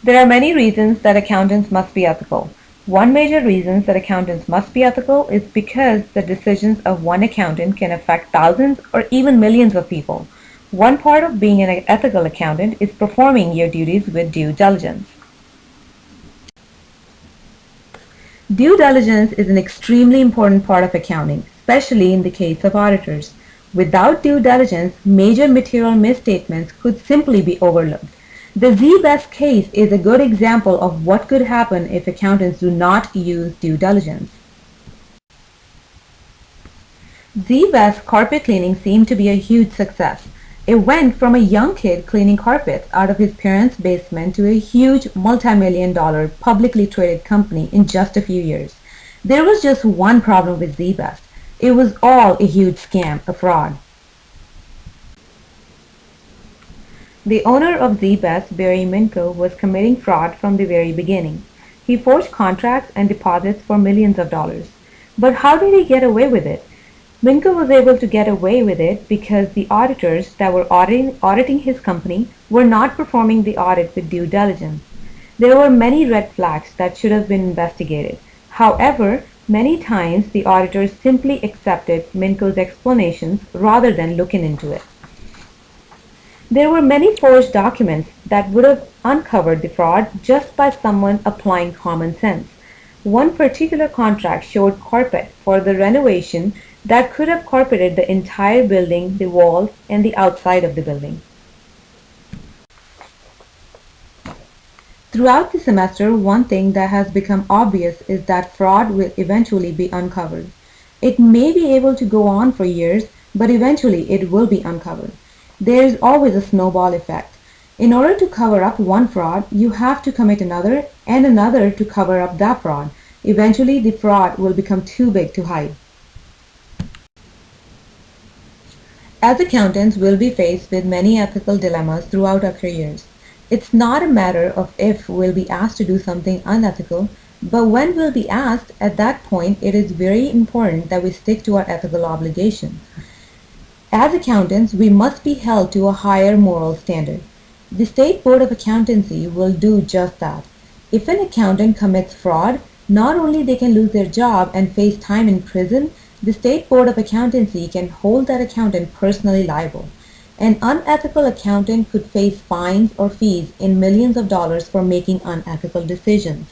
There are many reasons that accountants must be ethical. One major reason that accountants must be ethical is because the decisions of one accountant can affect thousands or even millions of people. One part of being an ethical accountant is performing your duties with due diligence. Due diligence is an extremely important part of accounting, especially in the case of auditors. Without due diligence, major material misstatements could simply be overlooked. The ZBEST case is a good example of what could happen if accountants do not use due diligence. ZBEST carpet cleaning seemed to be a huge success. It went from a young kid cleaning carpets out of his parents' basement to a huge multi-million-dollar publicly traded company in just a few years. There was just one problem with ZBEST. It was all a huge scam, a fraud. The owner of ZBEST, Barry Minko, was committing fraud from the very beginning. He forged contracts and deposits for millions of dollars. But how did he get away with it? Minko was able to get away with it because the auditors that were auditing his company were not performing the audit with due diligence. There were many red flags that should have been investigated. However, many times the auditors simply accepted Minko's explanations rather than looking into it. There were many forged documents that would have uncovered the fraud just by someone applying common sense. One particular contract showed carpet for the renovation that could have carpeted the entire building, the walls, and the outside of the building. Throughout the semester, one thing that has become obvious is that fraud will eventually be uncovered. It may be able to go on for years, but eventually it will be uncovered. There is always a snowball effect. In order to cover up one fraud, you have to commit another and another to cover up that fraud. Eventually, the fraud will become too big to hide. As accountants, we'll be faced with many ethical dilemmas throughout our careers. It's not a matter of if we'll be asked to do something unethical, but when we'll be asked, at that point, it is very important that we stick to our ethical obligations. As accountants, we must be held to a higher moral standard. The State Board of Accountancy will do just that. If an accountant commits fraud, not only they can lose their job and face time in prison, the State Board of Accountancy can hold that accountant personally liable. An unethical accountant could face fines or fees in millions of dollars for making unethical decisions.